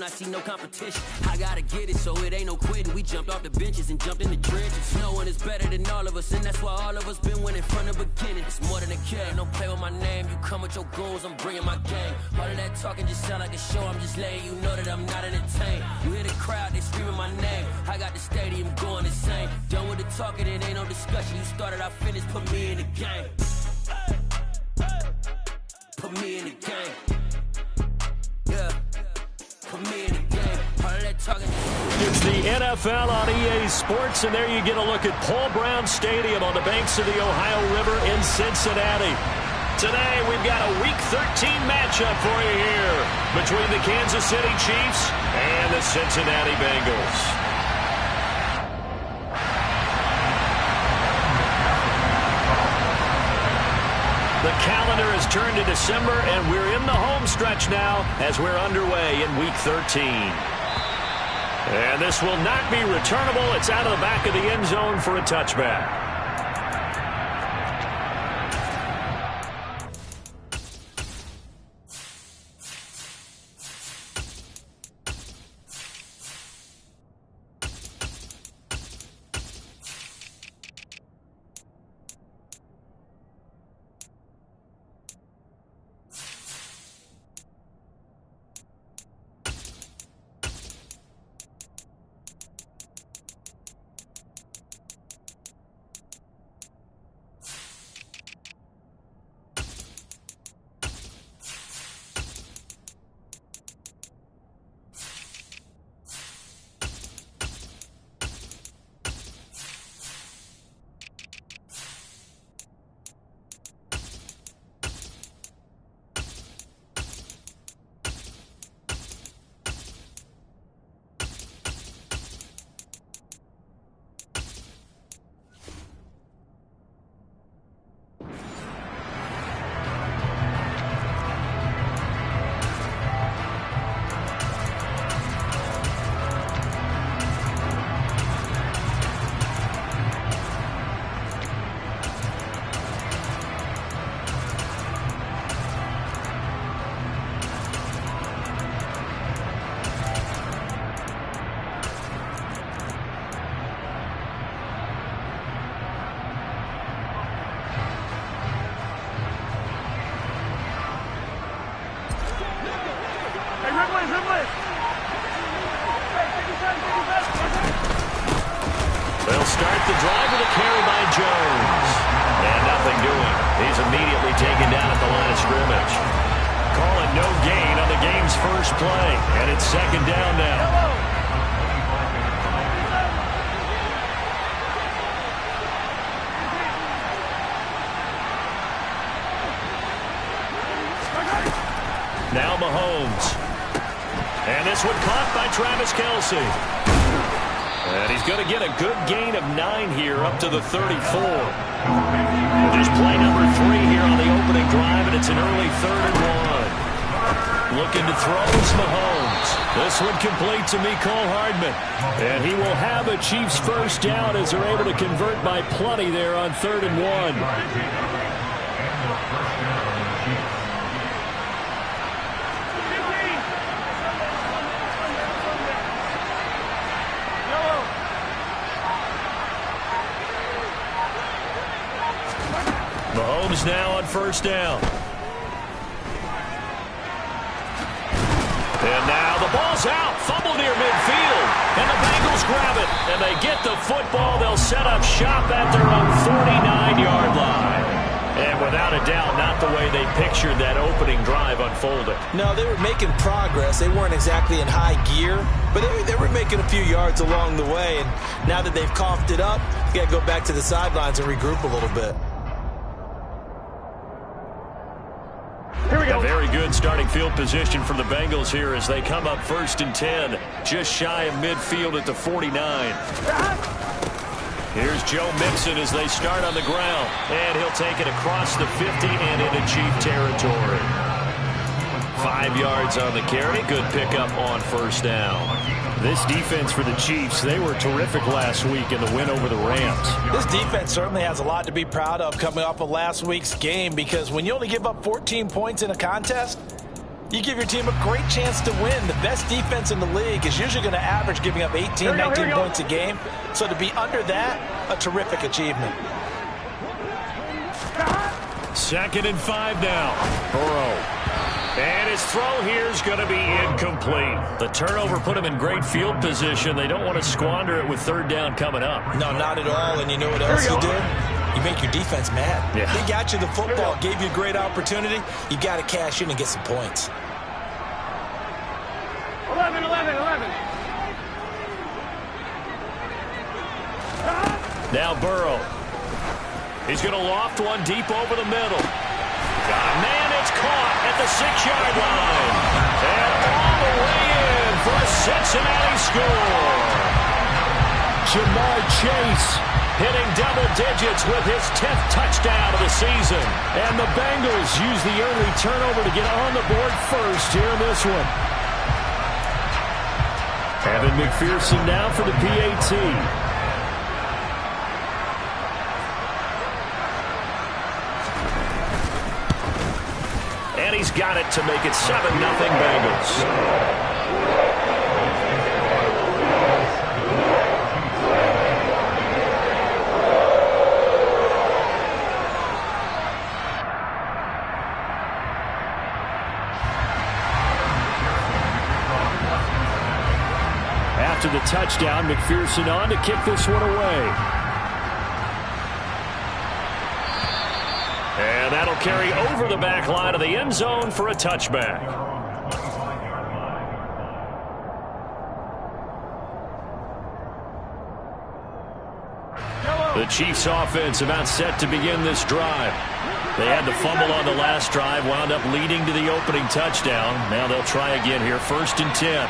I see no competition. I gotta get it, so it ain't no quitting. We jumped off the benches and jumped in the trenches. No one is better than all of us, and that's why all of us been winning from the beginning. It's more than a game. Don't play with my name. You come with your goons, I'm bringing my game. All of that talking just sound like a show. I'm just letting you know that I'm not entertained. You hear the crowd, they screaming my name. I got the stadium going insane. Done with the talking, it ain't no discussion. You started, I finished. Put me in the game. Put me in the game. Yeah. Put me in the game. All of that talking. It's the NFL on EA Sports, and there you get a look at Paul Brown Stadium on the banks of the Ohio River in Cincinnati. Today, we've got a Week 13 matchup for you here between the Kansas City Chiefs and the Cincinnati Bengals. The calendar has turned to December, and we're in the home stretch now as we're underway in Week 13. And this will not be returnable. It's out of the back of the end zone for a touchback. They'll start the drive with a carry by Jones. And nothing doing. He's immediately taken down at the line of scrimmage. Call it no gain on the game's first play. And it's second down now. Now Mahomes. And this one caught by Travis Kelce. And he's going to get a good gain of 9 here up to the 34. Just play number 3 here on the opening drive, and it's an early 3rd and 1. Looking to throw is Mahomes. This one complete to Mecole Hardman. And he will have a Chiefs first down as they're able to convert by plenty there on 3rd and 1. Mahomes now on first down. And now the ball's out. Fumble near midfield. And the Bengals grab it. And they get the football. They'll set up shop at their own 49-yard line. And without a doubt, not the way they pictured that opening drive unfolded. No, they were making progress. They weren't exactly in high gear, but they were making a few yards along the way. And now that they've coughed it up, you got to go back to the sidelines and regroup a little bit. A very good starting field position for the Bengals here as they come up 1st and 10, just shy of midfield at the 49. Here's Joe Mixon as they start on the ground, and he'll take it across the 50 and into Chief territory. 5 yards on the carry. Good pickup on first down. This defense for the Chiefs, they were terrific last week in the win over the Rams. This defense certainly has a lot to be proud of coming off of last week's game, because when you only give up 14 points in a contest, You give your team a great chance to win. The best defense in the league is usually going to average giving up 18, 19 points a game. So to be under that, a terrific achievement. 2nd and 5 now. Burrow. And his throw here is going to be incomplete. The turnover put him in great field position. They don't want to squander it with 3rd down coming up. No, not at all. And you know what else you do? You make your defense mad. Yeah. They got you the football, gave you a great opportunity. You got to cash in and get some points. 11. Now Burrow. He's going to loft one deep over the middle. Man, it's caught at the 6-yard line. And all the way in for a Cincinnati score. Ja'Marr Chase hitting double digits with his 10th touchdown of the season. And the Bengals use the early turnover to get on the board first here in this one. Evan McPherson now for the PAT. And he's got it to make it 7-0 Bengals. After the touchdown, McPherson on to kick this one away. And that'll carry over the back line of the end zone for a touchback. The Chiefs offense about set to begin this drive. They had to fumble on the last drive, wound up leading to the opening touchdown. Now they'll try again here, 1st and 10.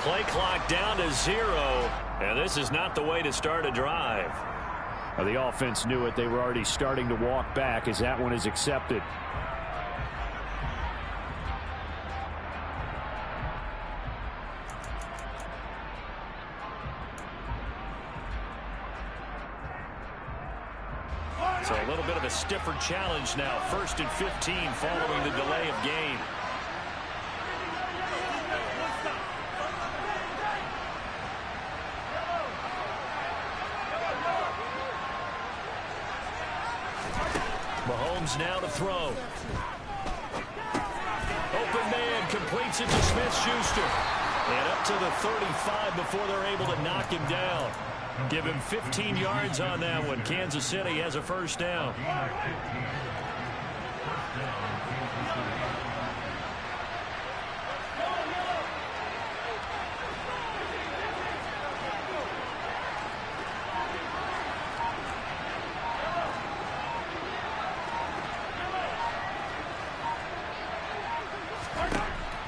Play clock down to 0, and this is not the way to start a drive. Well, the offense knew it. They were already starting to walk back as that one is accepted. So a little bit of a stiffer challenge now. 1st and 15 following the delay of game. Mahomes now to throw. Open man completes it to Smith-Schuster. And up to the 35 before they're able to knock him down. Give him 15 yards on that one. Kansas City has a 1st down.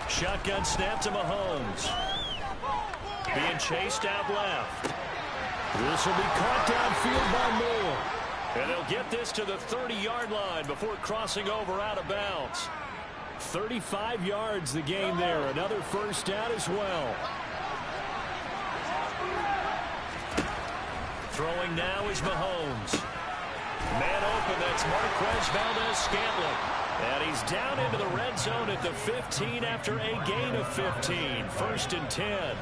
Shotgun snap to Mahomes. Being chased out left. This will be caught downfield by Moore. And they'll get this to the 30-yard line before crossing over out of bounds. 35 yards the gain there. Another 1st down as well. Throwing now is Mahomes. Man open, that's Marquez Valdes-Scantling. And he's down into the red zone at the 15 after a gain of 15. 1st and 10.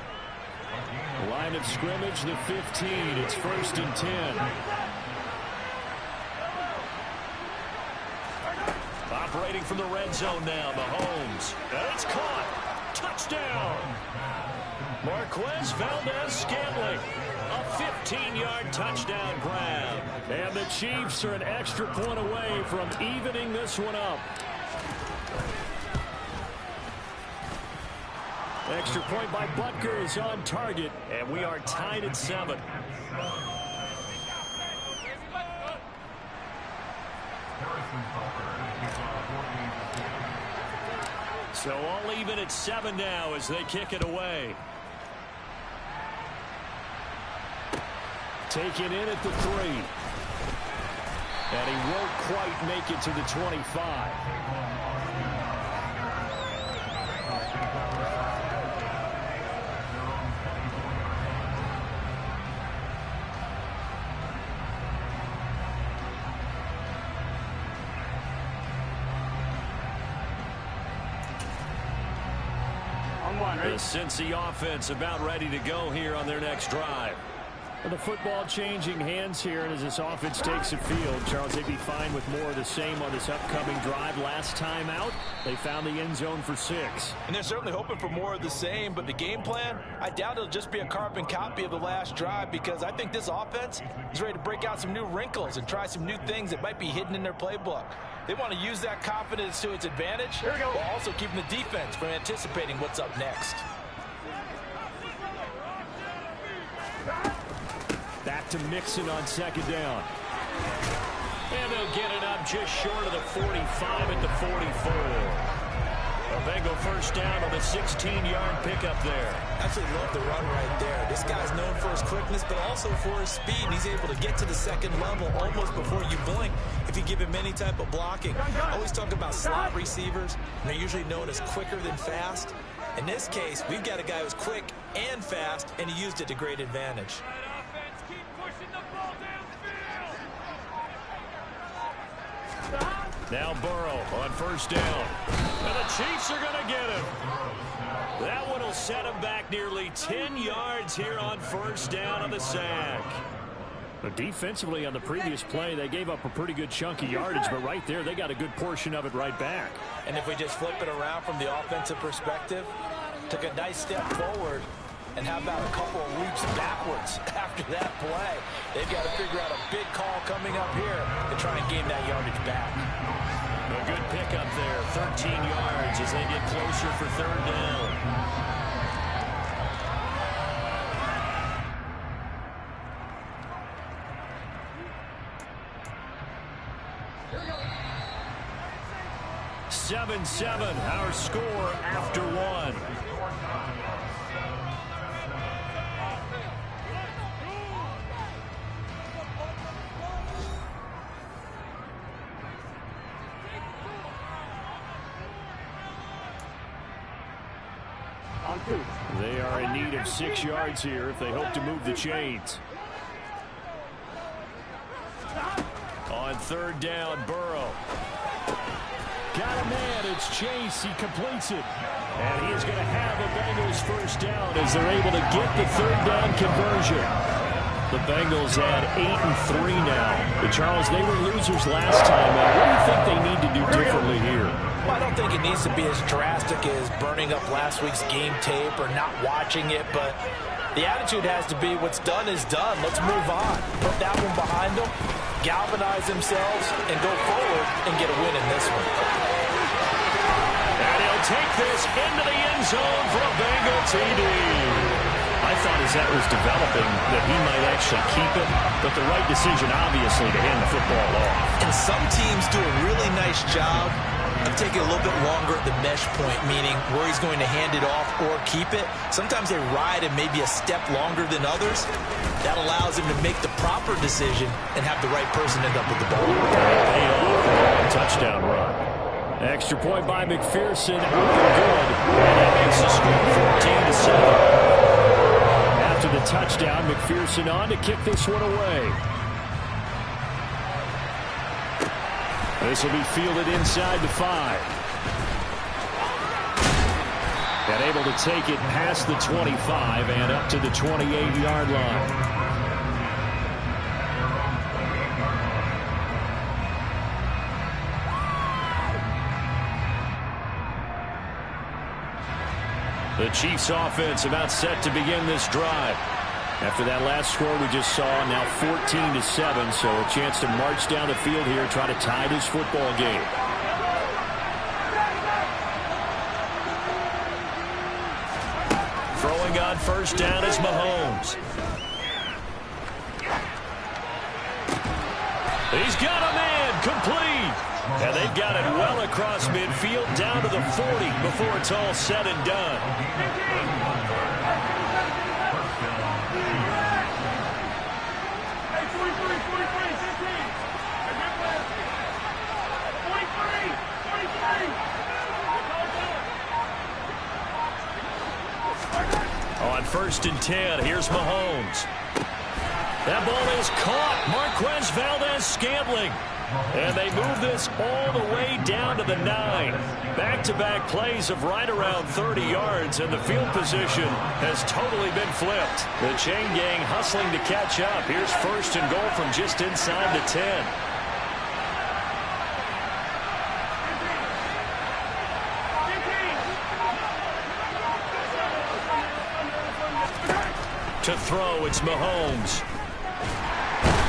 Line of scrimmage, the 15. It's 1st and 10. Operating from the red zone now, Mahomes. And it's caught. Touchdown. Marquez Valdes-Scantling. A 15-yard touchdown grab. And the Chiefs are an extra point away from evening this one up. Extra point by Butker is on target, and we are tied at 7. So all even at 7 now as they kick it away. Taken in at the 3. And he won't quite make it to the 25. The Cincy offense about ready to go here on their next drive. Well, the football changing hands here, and as this offense takes the field, Charles, they'd be fine with more of the same on this upcoming drive. Last time out, they found the end zone for 6. And they're certainly hoping for more of the same, but the game plan, I doubt it'll just be a carbon copy of the last drive, because I think this offense is ready to break out some new wrinkles and try some new things that might be hidden in their playbook. They want to use that confidence to its advantage, while also keeping the defense from anticipating what's up next. Back to Mixon on 2nd down. And they'll get it up just short of the 45 at the 44. A Bengal first down on the 16-yard pickup there. Absolutely love the run right there. This guy's known for his quickness, but also for his speed. And he's able to get to the second level almost before you blink if you give him any type of blocking. I always talk about slot receivers, and they're usually known as quicker than fast. In this case, we've got a guy who's quick and fast, and he used it to great advantage. Now Burrow on first down. And the Chiefs are going to get him. That one will set him back nearly 10 yards here on first down on the sack. But defensively on the previous play, they gave up a pretty good chunk of yardage, but right there, they got a good portion of it right back. And if we just flip it around from the offensive perspective, took a nice step forward, and how about a couple of leaps backwards after that play? They've got to figure out a big call coming up here to try and gain that yardage back. A good pickup there, 13 yards as they get closer for 3rd down. Seven, our score after 1. They are in need of 6 yards here if they hope to move the chains. On 3rd down, Burrow. Got a man, it's Chase, he completes it. And he is going to have a Bengals first down as they're able to get the 3rd down conversion. The Bengals at 8-3 now. But Charles, they were losers last time. What do you think they need to do differently here? Well, I don't think it needs to be as drastic as burning up last week's game tape or not watching it, but the attitude has to be what's done is done. Let's move on. Put that one behind them, galvanize themselves, and go forward and get a win in this one. And he'll take this into the end zone for a Bengal TD. I thought as that was developing that he might actually keep it, but the right decision, obviously, to hand the football off. And some teams do a really nice job of taking a little bit longer at the mesh point, meaning where he's going to hand it off or keep it. Sometimes they ride it maybe a step longer than others. That allows him to make the proper decision and have the right person end up with the ball. Touchdown run. Extra point by McPherson. Open good. And that makes the score 14-7. After the touchdown, McPherson on to kick this one away. This will be fielded inside the 5. And able to take it past the 25 and up to the 28-yard line. The Chiefs offense about set to begin this drive. After that last score we just saw, now 14-7, so a chance to march down the field here, try to tie this football game. Throwing on first down is Mahomes. He's got a man complete. And they They've got it well across midfield, down to the 40 before it's all said and done. On 1st and 10, here's Mahomes. That ball is caught. Marquez Valdes-Scantling. And they move this all the way down to the 9. Back-to-back plays of right around 30 yards, and the field position has totally been flipped. The chain gang hustling to catch up. Here's 1st and goal from just inside the 10. To throw, it's Mahomes.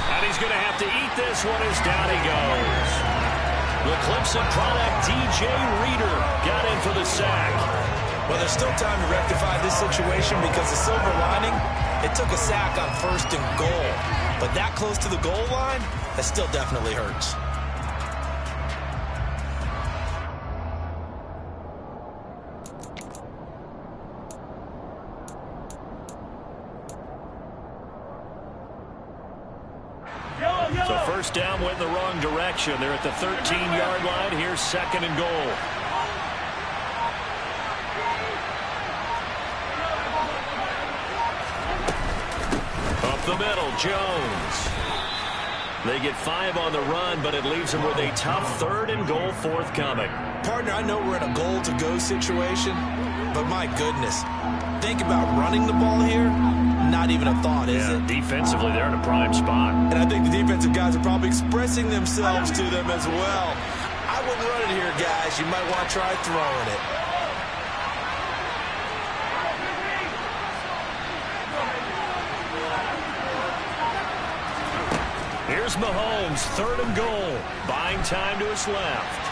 And he's going to have to eat this one as down he goes. The Clemson product, DJ Reader, got in for the sack. Well, there's still time to rectify this situation because the silver lining, it took a sack on 1st and goal. But that close to the goal line, that still definitely hurts. So 1st down went in the wrong direction. They're at the 13-yard line. Here's 2nd and goal. Up the middle, Jones. They get 5 on the run, but it leaves them with a tough 3rd and goal forthcoming. Partner, I know we're in a goal-to-go situation, but my goodness, think about running the ball here. Not even a thought, is it? Defensively, they're in a prime spot. And I think the defensive guys are probably expressing themselves to them as well. I wouldn't run it here, guys. You might want to try throwing it. Here's Mahomes, 3rd and goal. Buying time to his left.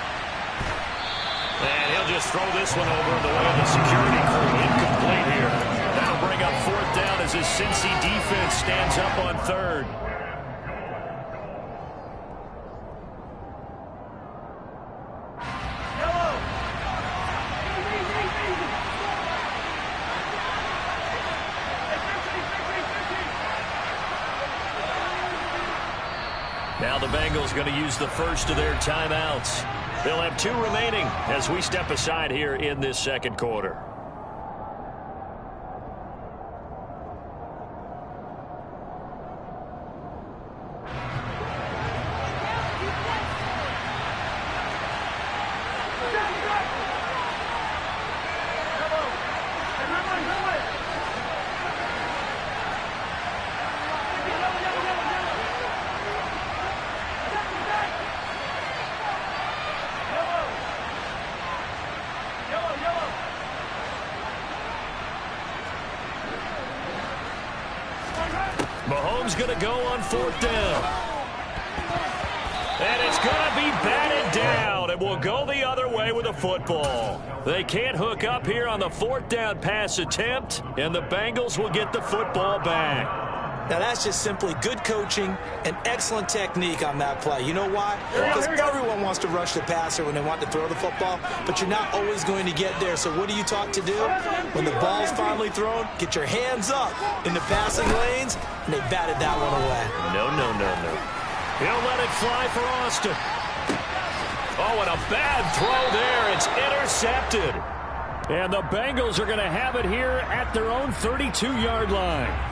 And he'll just throw this one over the way of the security crew. Incomplete here. That'll bring up 4th down as his Cincy defense stands up on 3rd. Now the Bengals going to use the first of their timeouts. They'll have 2 remaining as we step aside here in this 2nd quarter. Mahomes going to go on 4th down. And it's going to be batted down. It will go the other way with the football. They can't hook up here on the 4th down pass attempt, and the Bengals will get the football back. Now, that's just simply good coaching and excellent technique on that play. You know why? Because everyone wants to rush the passer when they want to throw the football, but you're not always going to get there. So what are you taught to do? When the ball's finally thrown, get your hands up in the passing lanes, and they batted that one away. No. He'll let it fly for Austin. Oh, and a bad throw there. It's intercepted. And the Bengals are going to have it here at their own 32-yard line.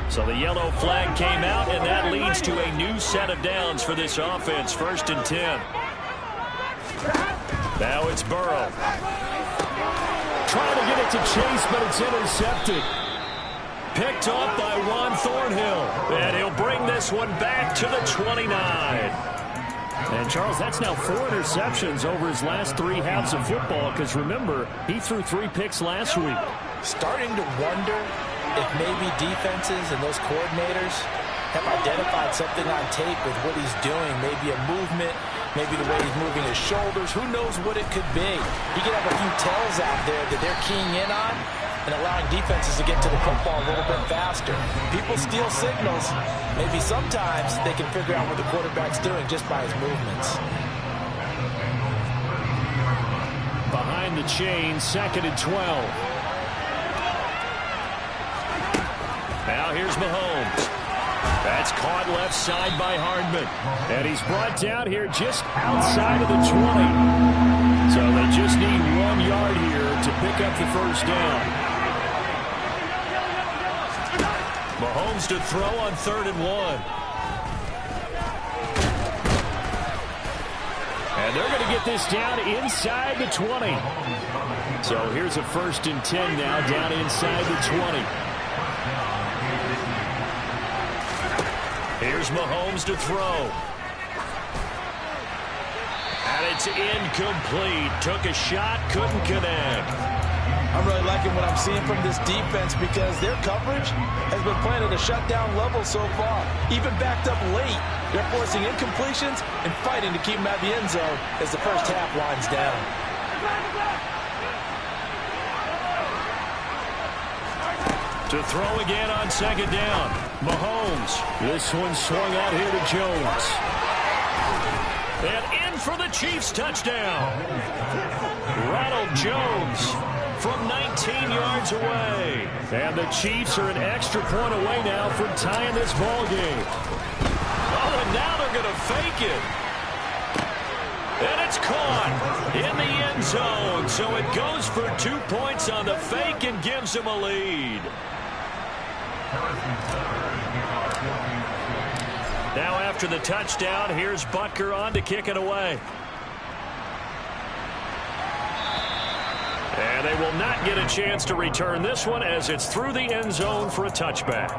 So the yellow flag came out, and that leads to a new set of downs for this offense. 1st and 10. Now it's Burrow. Trying to get it to Chase, but it's intercepted. Picked off by Juan Thornhill. And he'll bring this one back to the 29. And, Charles, that's now 4 interceptions over his last 3 halves of football, because, remember, he threw 3 picks last week. Starting to wonder if maybe defenses and those coordinators have identified something on tape with what he's doing, maybe a movement maybe the way he's moving his shoulders. Who knows what it could be? He could have a few tells out there that they're keying in on and allowing defenses to get to the football a little bit faster. People steal signals. Maybe sometimes they can figure out what the quarterback's doing just by his movements. Behind the chain, 2nd and 12. Now here's Mahomes. That's caught left side by Hardman. And he's brought down here just outside of the 20. So they just need 1 yard here to pick up the first down. Mahomes to throw on 3rd and 1. And they're going to get this down inside the 20. So here's a 1st and 10 now down inside the 20. Here's Mahomes to throw. And it's incomplete. Took a shot, couldn't connect. I'm really liking what I'm seeing from this defense because their coverage has been playing at a shutdown level so far. Even backed up late, they're forcing incompletions and fighting to keep them at the end zone as the first half winds down. To throw again on 2nd down. Mahomes. This one swung out here to Jones. And in for the Chiefs touchdown. Ronald Jones from 19 yards away. And the Chiefs are an extra point away now from tying this ball game. Oh, and now they're going to fake it. And it's caught in the end zone. So it goes for 2 points on the fake and gives them a lead. Now after the touchdown, here's Butker on to kick it away. And they will not get a chance to return this one as it's through the end zone for a touchback.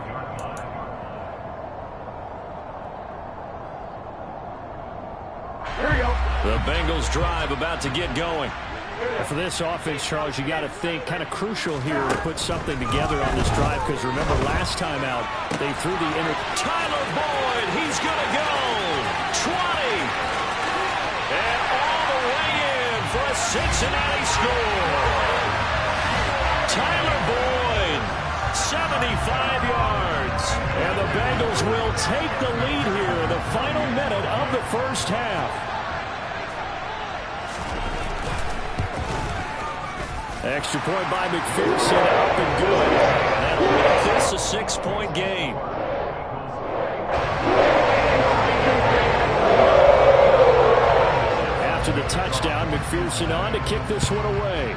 Here we go. The Bengals drive about to get going. For this offense, Charles, you got to think kind of crucial here to put something together on this drive because remember last time out they threw the Tyler Boyd, he's going to go 20 and all the way in for a Cincinnati score. Tyler Boyd, 75 yards, and the Bengals will take the lead here in the final minute of the first half. Extra point by McPherson, up and good. That'll make this a 6-point game. After the touchdown, McPherson on to kick this one away.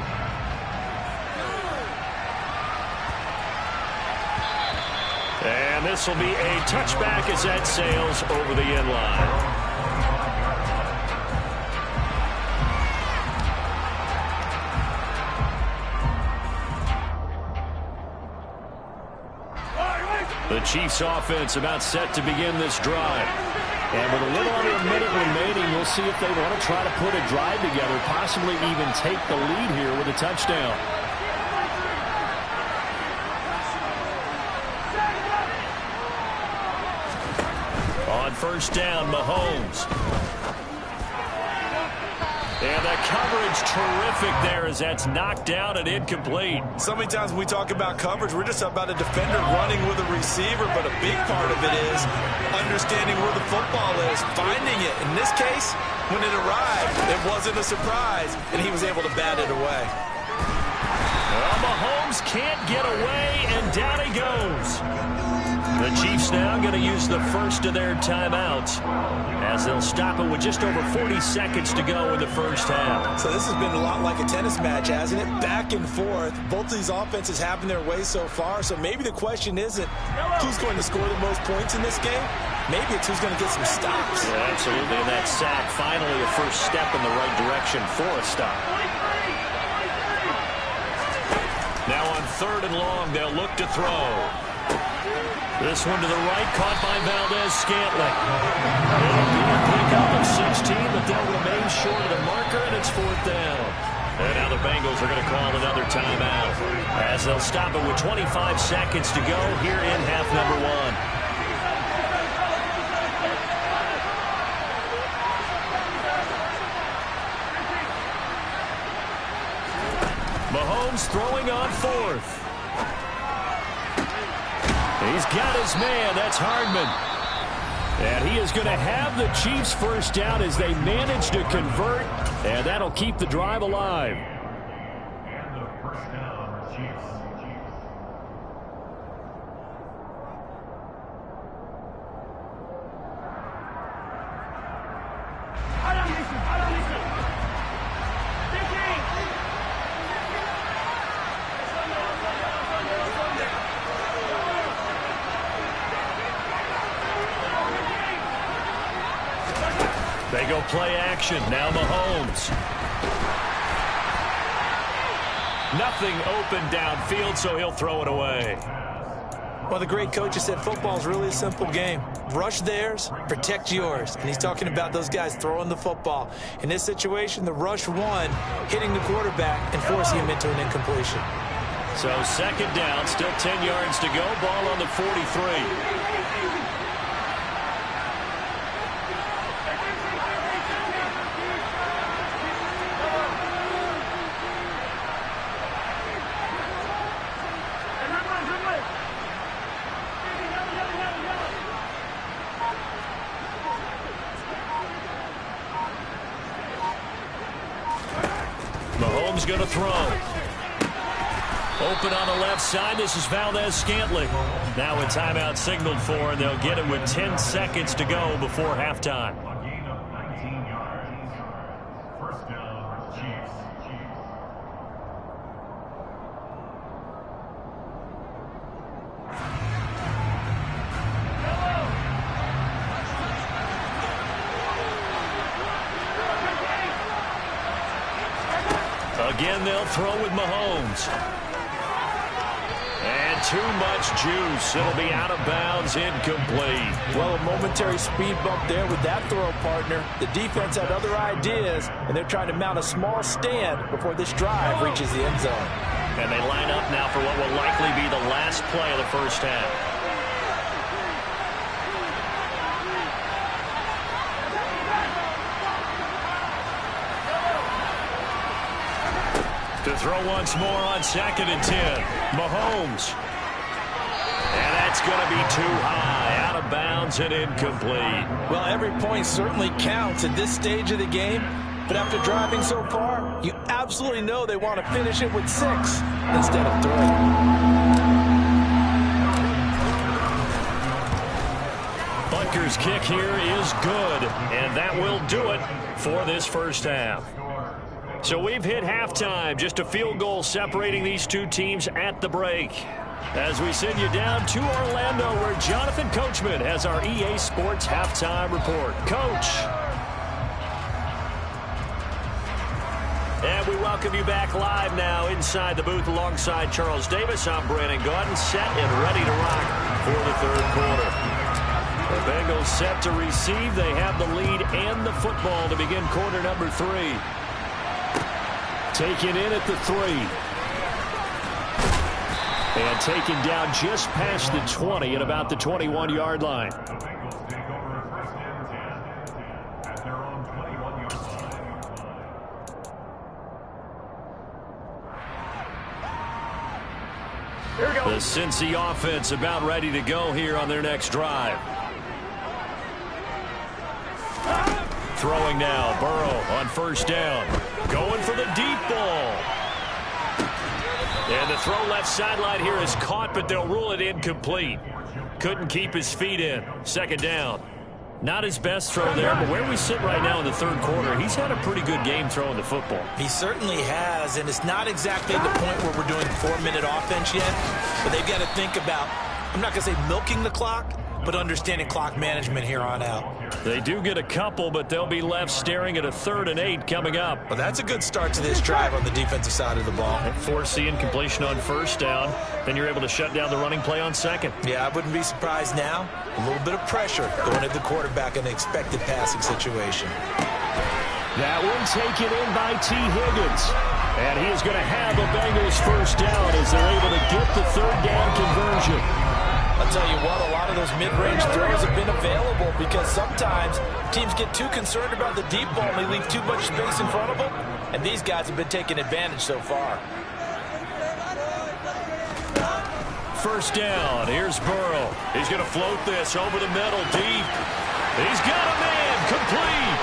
And this will be a touchback as that sails over the end line. The Chiefs offense about set to begin this drive. And with a little under a minute remaining, we'll see if they want to try to put a drive together, possibly even take the lead here with a touchdown. On 1st down, Mahomes. And the coverage terrific there as that's knocked down and incomplete. So many times when we talk about coverage, we're just about a defender running with a receiver, but a big part of it is understanding where the football is, finding it. In this case, when it arrived, it wasn't a surprise, and he was able to bat it away. Well, Mahomes can't get away, and down he goes. The Chiefs now going to use the first of their timeouts as they'll stop it with just over 40 seconds to go in the first half. So this has been a lot like a tennis match, hasn't it? Back and forth. Both of these offenses having their way so far. So maybe the question isn't who's going to score the most points in this game. Maybe it's who's going to get some stops. Yeah, absolutely. And that sack, finally a first step in the right direction for a stop. Now on 3rd and long, they'll look to throw. This one to the right, caught by Valdez-Scantling. It'll be a pickup of 16, but they'll remain short of the marker, and it's 4th down. And now the Bengals are going to call another timeout as they'll stop it with 25 seconds to go here in half number 1. Mahomes throwing on fourth. He's got his man. That's Hardman. And he is going to have the Chiefs first down as they manage to convert. And that'll keep the drive alive. And the first down, Chiefs. They go play action. Now Mahomes. Nothing open downfield, so he'll throw it away. Well, the great coach has said football is really a simple game. Rush theirs, protect yours. And he's talking about those guys throwing the football. In this situation, the rush won, hitting the quarterback and forcing him into an incompletion. So second down, still 10 yards to go. Ball on the 43. Mahomes going to throw. Open on the left side. This is Valdez-Scantling. Now a timeout signaled for, and they'll get it with 10 seconds to go before halftime. A gain of 19 yards. First down, Chiefs. Again, they'll throw with Mahomes. And too much juice. It'll be out of bounds, incomplete. Well, a momentary speed bump there with that throw, partner. The defense had other ideas, and they're trying to mount a small stand before this drive reaches the end zone. And they line up now for what will likely be the last play of the first half. To throw once more on 2nd and 10. Mahomes. And that's going to be too high. Out of bounds and incomplete. Well, every point certainly counts at this stage of the game. But after driving so far, you absolutely know they want to finish it with 6 instead of 3. Butker's kick here is good. And that will do it for this first half. So we've hit halftime, just a field goal separating these two teams at the break. As we send you down to Orlando, where Jonathan Coachman has our EA Sports halftime report. Coach. And we welcome you back live now inside the booth alongside Charles Davis. I'm Brandon Gaudin, set and ready to rock for the third quarter. The Bengals set to receive. They have the lead and the football to begin quarter number 3. Taken in at the 3. And taken down just past the 20 at about the 21-yard line. The Bengals take over first and 10 at their own 21-yard line. Here we go. The Cincy offense about ready to go here on their next drive. Throwing now, Burrow on first down. Going for the deep ball. And the throw left sideline here is caught, but they'll rule it incomplete. Couldn't keep his feet in. Second down. Not his best throw there, but where we sit right now in the third quarter, he's had a pretty good game throwing the football. He certainly has, and it's not exactly the point where we're doing 4-minute offense yet, but they've got to think about, I'm not going to say milking the clock, but understanding clock management here on out. They do get a couple, but they'll be left staring at a 3rd and 8 coming up. Well, that's a good start to this drive on the defensive side of the ball. Force the incompletion on first down. Then you're able to shut down the running play on second. Yeah, I wouldn't be surprised now. A little bit of pressure going at the quarterback in an expected passing situation. That one taken in by T. Higgins. And he is going to have a Bengals first down as they're able to get the 3rd down conversion. I'll tell you what, a lot of those mid-range throws have been available because sometimes teams get too concerned about the deep ball and they leave too much space in front of them, and these guys have been taking advantage so far. first down. Here's Burrow. He's going to float this over the middle deep. He's got a man complete.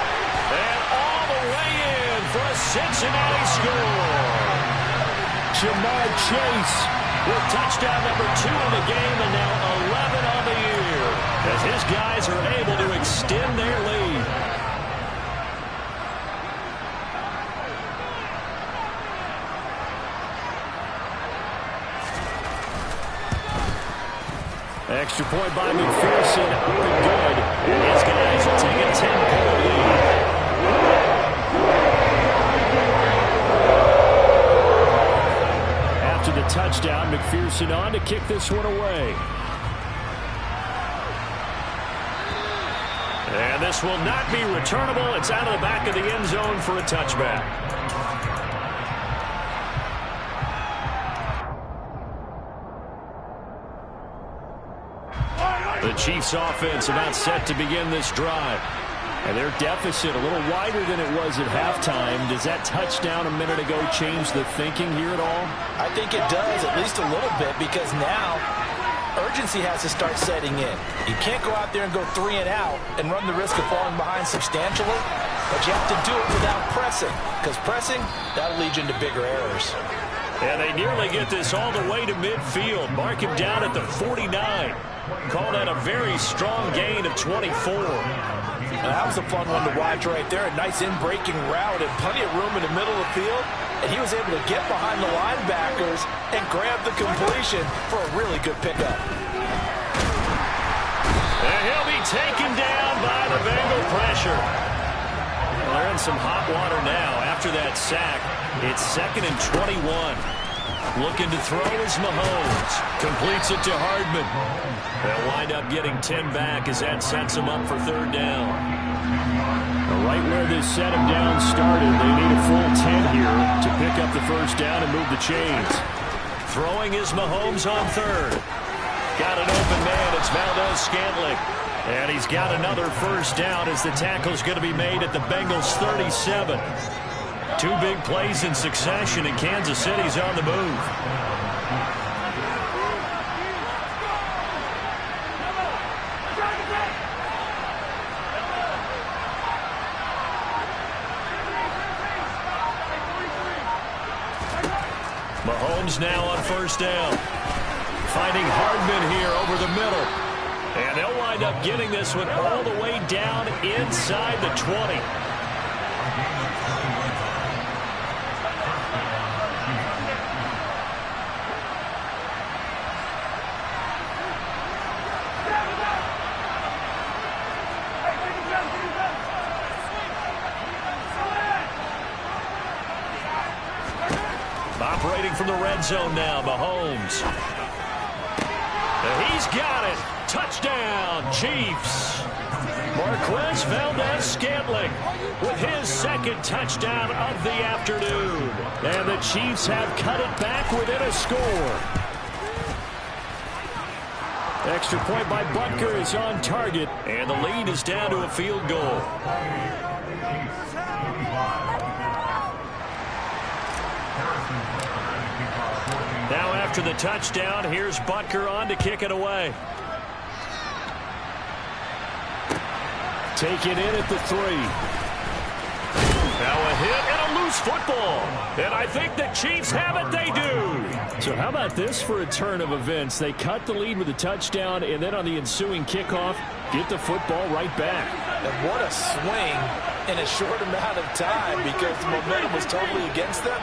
And all the way in for a Cincinnati score. Ja'Marr Chase with touchdown number 2 in the game and now 11 on the year as his guys are able to extend their lead. Extra point by McPherson, up and good. And his guys will take a 10-point lead. After the touchdown, McPherson on to kick this one away. And this will not be returnable. It's out of the back of the end zone for a touchback. The Chiefs offense about set to begin this drive. And their deficit a little wider than it was at halftime. Does that touchdown a minute ago change the thinking here at all? I think it does, at least a little bit, because now urgency has to start setting in. You can't go out there and go 3 and out and run the risk of falling behind substantially, but you have to do it without pressing, because pressing, that'll lead you into bigger errors. And they nearly get this all the way to midfield. Mark him down at the 49. Call that a very strong gain of 24. Now, that was a fun one to watch right there. A nice in-breaking route and plenty of room in the middle of the field. And he was able to get behind the linebackers and grab the completion for a really good pickup. And he'll be taken down by the Bengal pressure. Well, they're in some hot water now after that sack. It's 2nd and 21. Looking to throw is Mahomes. Completes it to Hardman. They'll wind up getting 10 back as that sets them up for 3rd down. Right where this set them down started, they need a full 10 here to pick up the first down and move the chains. Throwing is Mahomes on 3rd. Got an open man. It's Valdez-Scantling. And he's got another first down as the tackle's going to be made at the Bengals' 37. 2 big plays in succession, and Kansas City's on the move. Mahomes now on first down. Finding Hardman here over the middle. And they'll wind up getting this one all the way down inside the 20. Operating from the red zone now, Mahomes. He's got it. Touchdown, Chiefs. Marquez Valdez-Scantling with his 2nd touchdown of the afternoon. And the Chiefs have cut it back within a score. Extra point by Butker is on target. And the lead is down to a field goal. Now after the touchdown, here's Butker on to kick it away. Take it in at the 3. Now a hit and a loose football. And I think the Chiefs have it. They do. So how about this for a turn of events? They cut the lead with a touchdown, and then on the ensuing kickoff, get the football right back. And what a swing in a short amount of time, because the momentum was totally against them.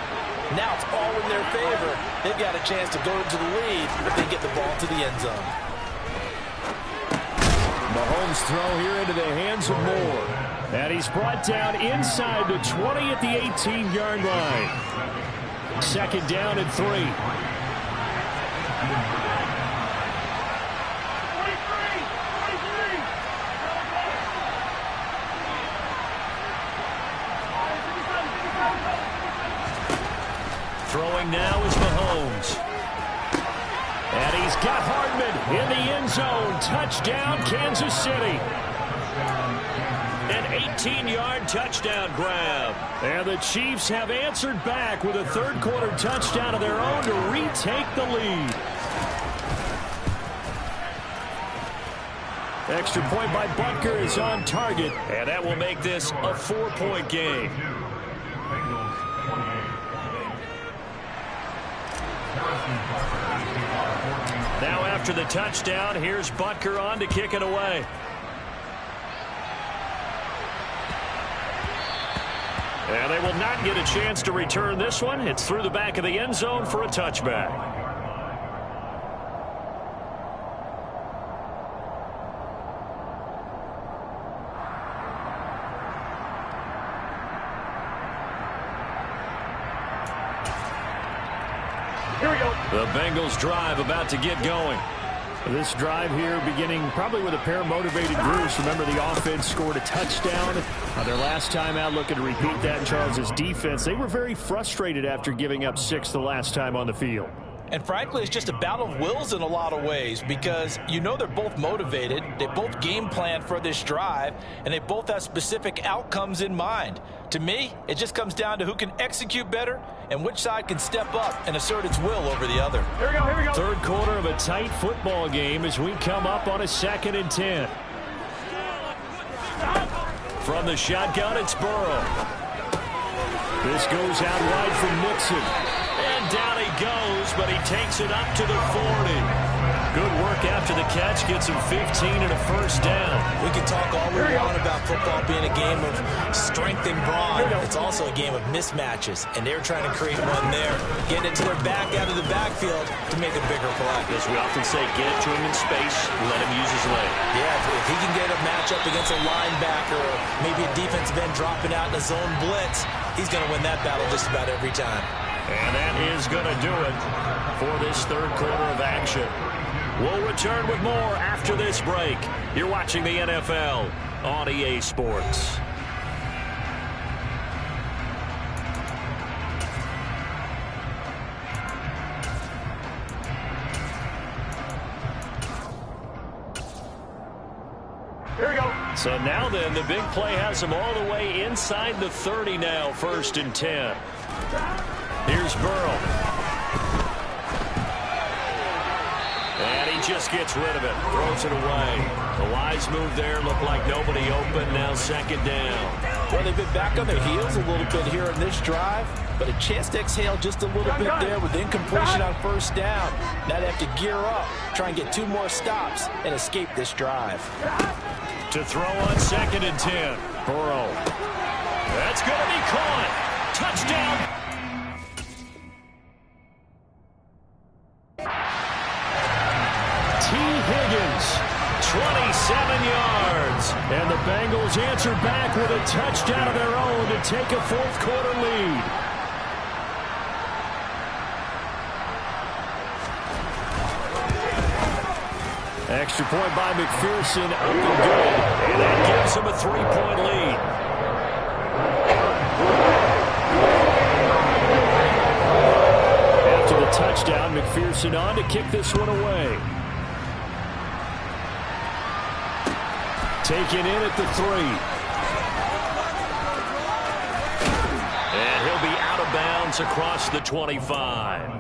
Now it's all in their favor. They've got a chance to go into the lead if they get the ball to the end zone. Mahomes throw here into the hands of Moore. And he's brought down inside the 20 at the 18-yard line. 2nd down and 3. Throwing now is Mahomes. And he's got Hardman in the end zone. Touchdown, Kansas City. An 18-yard touchdown grab. And the Chiefs have answered back with a 3rd quarter touchdown of their own to retake the lead. Extra point by Butker is on target. And that will make this a 4-point game. Now after the touchdown, here's Butker on to kick it away. And they will not get a chance to return this one. It's through the back of the end zone for a touchback. The Bengals drive about to get going. This drive here beginning probably with a pair of motivated groups. Remember, the offense scored a touchdown their last time out, looking to repeat that in Charles' defense. They were very frustrated after giving up 6 the last time on the field. And frankly, it's just a battle of wills in a lot of ways because you know they're both motivated. They both game plan for this drive, and they both have specific outcomes in mind. To me, it just comes down to who can execute better and which side can step up and assert its will over the other. Here we go. Third quarter of a tight football game as we come up on a 2nd and 10. From the shotgun, it's Burrow. This goes out wide from Nixon. And down he goes, but he takes it up to the 40. Good work after the catch. Gets him 15 and a first down. We can talk all we want about football being a game of strength and brawn. It's also a game of mismatches, and they're trying to create one there. Getting it to their back out of the backfield to make a bigger play. As we often say, get it to him in space, let him use his leg. Yeah, if he can get a matchup against a linebacker or maybe a defensive end dropping out in a zone blitz, he's going to win that battle just about every time. And that is going to do it for this third quarter of action. We'll return with more after this break. You're watching the NFL on EA Sports. Here we go. So now then, the big play has him all the way inside the 30 now, 1st and 10. Here's Burrow. And he just gets rid of it. Throws it away. The wise move there. Looked like nobody open. Now 2nd down. Well, they've been back on their heels a little bit here in this drive, but a chance to exhale just a little bit there with incompletion on 1st down. Now they have to gear up, try and get 2 more stops, and escape this drive. To throw on 2nd and 10. Burrow. That's going to be caught. Touchdown. Higgins, 27 yards. And the Bengals answer back with a touchdown of their own to take a 4th quarter lead. Extra point by McPherson, up and good. And that gives him a 3-point lead. After the touchdown, McPherson on to kick this one away. Taken in at the 3. And he'll be out of bounds across the 25.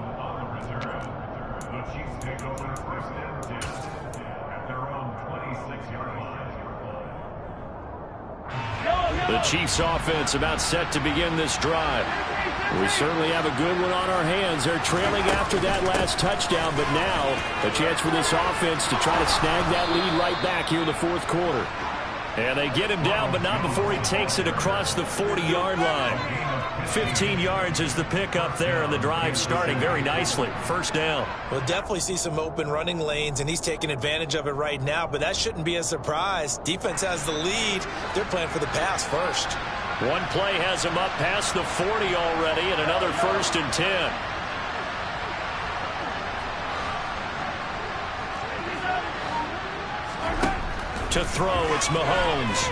The Chiefs take over 1st and 10 at their own 26-yard line. The Chiefs offense about set to begin this drive. We certainly have a good one on our hands. They're trailing after that last touchdown, but now a chance for this offense to try to snag that lead right back here in the 4th quarter. And they get him down, but not before he takes it across the 40-yard line. 15 yards is the pickup there, and the drive starting very nicely. 1st down. We'll definitely see some open running lanes, and he's taking advantage of it right now, but that shouldn't be a surprise. Defense has the lead. They're playing for the pass first. One play has him up past the 40 already, and another 1st and 10. To throw, it's Mahomes.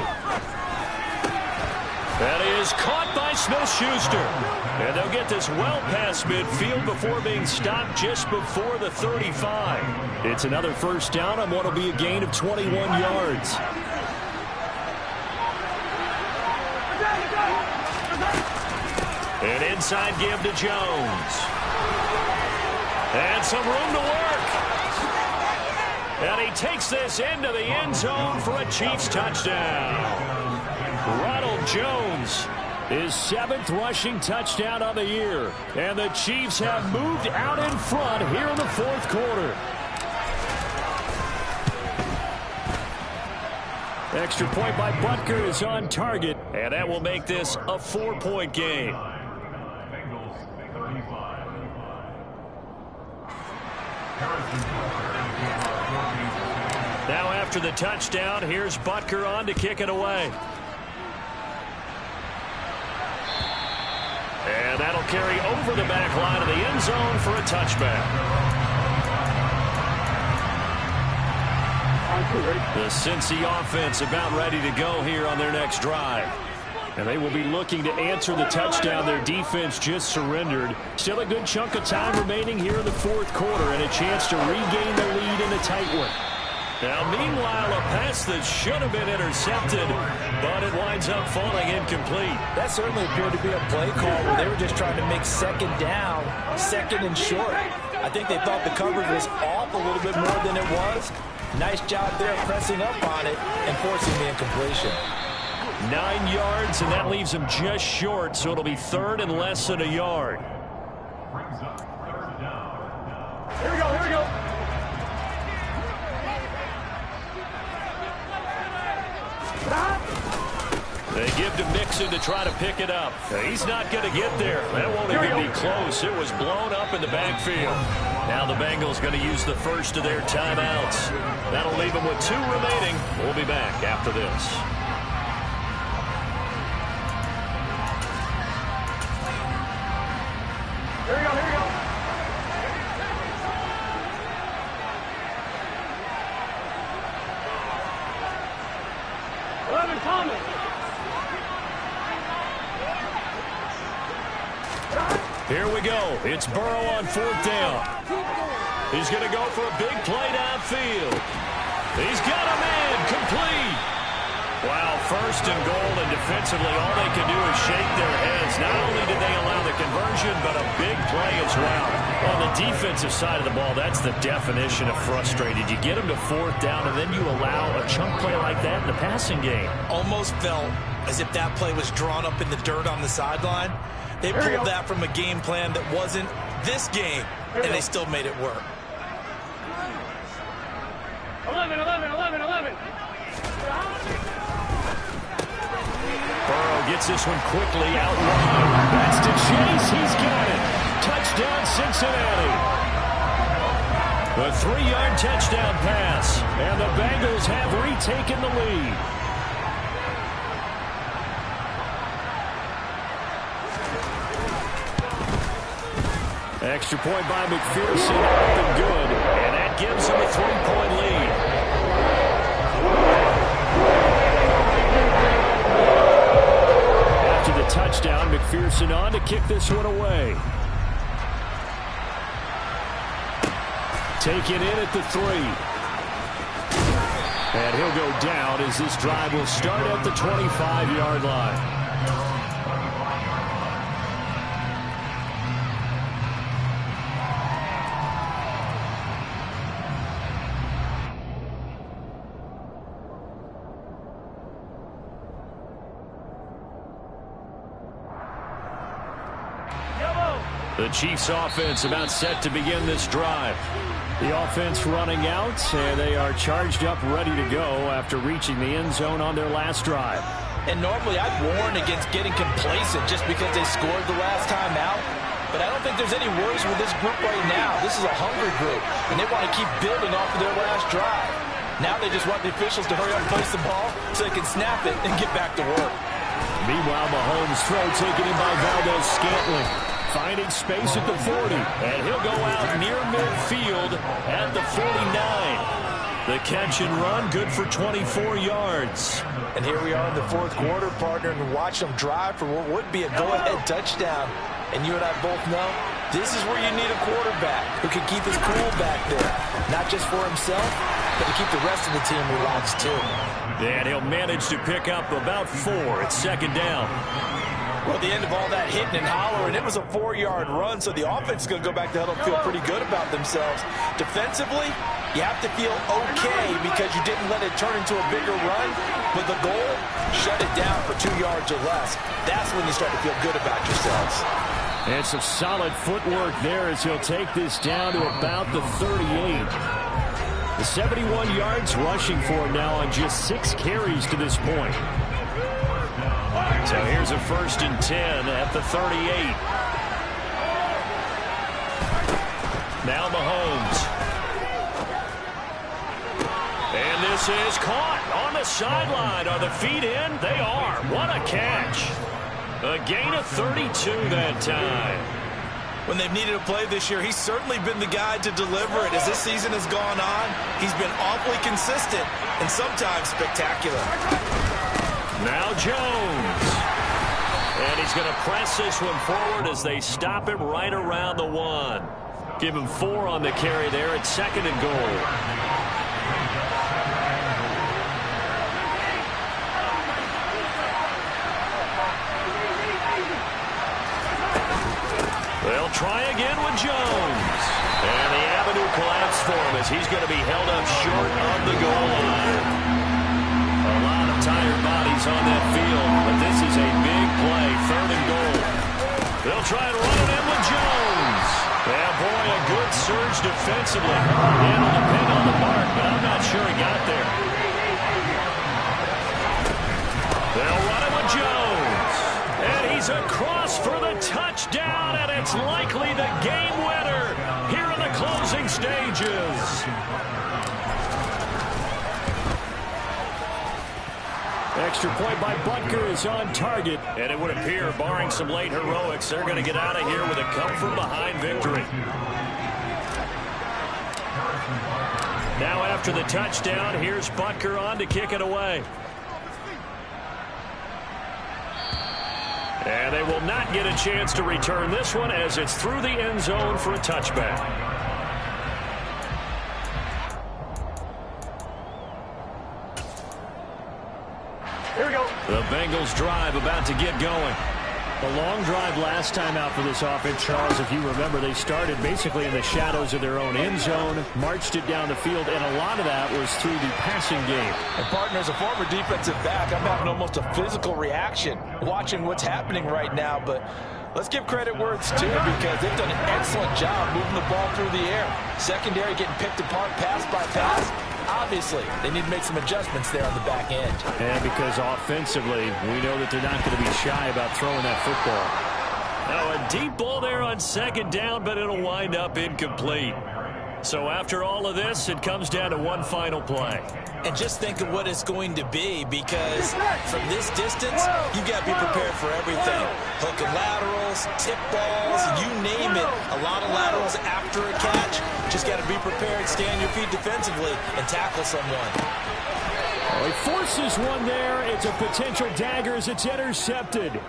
That is caught by Smith-Schuster. And they'll get this well past midfield before being stopped just before the 35. It's another 1st down on what will be a gain of 21 yards. An inside give to Jones. And some room to work. And he takes this into the end zone for a Chiefs touchdown. Ronald Jones, his 7th rushing touchdown of the year. And the Chiefs have moved out in front here in the 4th quarter. Extra point by Butker is on target, and that will make this a 4-point game. Now after the touchdown, here's Butker on to kick it away. And that'll carry over the back line of the end zone for a touchback. The Cincy offense about ready to go here on their next drive. And they will be looking to answer the touchdown their defense just surrendered. Still a good chunk of time remaining here in the 4th quarter and a chance to regain the lead in a tight one. Now, meanwhile, a pass that should have been intercepted, but it winds up falling incomplete. That certainly appeared to be a play call where they were just trying to make 2nd down, 2nd and short. I think they thought the coverage was off a little bit more than it was. Nice job there pressing up on it and forcing the incompletion. 9 yards, and that leaves him just short, so it'll be 3rd and less than a yard. Here we go, here we go. They give to Mixon to try to pick it up. He's not going to get there. That won't even be close. It was blown up in the backfield. Now the Bengals going to use the first of their timeouts. That'll leave them with 2 remaining. We'll be back after this. Here we go, here we go. Thomas. Here we go. It's Burrow on 4th down. He's going to go for a big play downfield. He's got a man complete. Wow, 1st and goal, and defensively all they can do is shake their heads. Not only did they allow the conversion, but a big play as well. On the defensive side of the ball, that's the definition of frustrated. You get them to 4th down, and then you allow a chunk play like that in the passing game. Almost felt as if that play was drawn up in the dirt on the sideline. They pulled that from a game plan that wasn't this game, and they still made it work. 11. Burrow gets this one quickly out wide. That's to Chase. He's got it. Touchdown, Cincinnati. A 3-yard touchdown pass, and the Bengals have retaken the lead. Extra point by McPherson, up and good, and that gives them a 3-point lead. After the touchdown, McPherson on to kick this one away. Taken in at the 3. And he'll go down as this drive will start at the 25-yard line. The Chiefs offense about set to begin this drive. The offense running out, and they are charged up, ready to go after reaching the end zone on their last drive. And normally I'd warn against getting complacent just because they scored the last time out. But I don't think there's any worries with this group right now. This is a hungry group, and they want to keep building off of their last drive. Now they just want the officials to hurry up and place the ball so they can snap it and get back to work. Meanwhile, Mahomes' throw taken in by Valdes-Scantling. Finding space at the 40, and he'll go out near midfield at the 49. The catch and run, good for 24 yards. And here we are in the 4th quarter, partner, and watch them drive for what would be a go-ahead touchdown. And you and I both know this is where you need a quarterback who can keep his cool back there. Not just for himself, but to keep the rest of the team relaxed too. And he'll manage to pick up about 4 at 2nd down. Well, the end of all that hitting and hollering, it was a 4-yard run, so the offense is going to go back to huddle and feel pretty good about themselves. Defensively, you have to feel okay because you didn't let it turn into a bigger run, but the goal, shut it down for 2 yards or less. That's when you start to feel good about yourselves. And some solid footwork there as he'll take this down to about the 38. The 71 yards rushing for him now on just 6 carries to this point. So here's a 1st and 10 at the 38. Now Mahomes. And this is caught on the sideline. Are the feet in? They are. What a catch. A gain of 32 that time. When they've needed a play this year, he's certainly been the guy to deliver it. As this season has gone on, he's been awfully consistent and sometimes spectacular. Now Jones. And he's going to press this one forward as they stop him right around the 1. Give him 4 on the carry there at 2nd and goal. They'll try again with Jones. And the avenue collapsed for him as he's going to be held up short of the goal line. A lot of tired bodies on that field, but this is a big play, 3rd and goal. They'll try and run it in with Jones. Yeah, boy, a good surge defensively. Able to pin on the mark, but I'm not sure he got there. They'll run it with Jones. And he's across for the touchdown, and it's likely the game winner here in the closing stages. Extra point by Butker is on target. And it would appear, barring some late heroics, they're going to get out of here with a come-from-behind victory. Now after the touchdown, here's Butker on to kick it away. And they will not get a chance to return this one as it's through the end zone for a touchback. Here we go. The Bengals drive about to get going. A long drive last time out for this offense, Charles. If you remember, they started basically in the shadows of their own end zone, marched it down the field, and a lot of that was through the passing game. And partner, as a former defensive back, I'm having almost a physical reaction watching what's happening right now. But let's give credit where it's due because they've done an excellent job moving the ball through the air. Secondary getting picked apart pass by pass. Obviously, they need to make some adjustments there on the back end. And because offensively, we know that they're not going to be shy about throwing that football. Now a deep ball there on 2nd down, but it'll wind up incomplete. So after all of this, it comes down to one final play. And just think of what it's going to be because from this distance, you've got to be prepared for everything. Hook and laterals, tip balls, you name it. A lot of laterals after a catch. Just got to be prepared, stay on your feet defensively, and tackle someone. Well, he forces one there. It's a potential dagger as it's intercepted.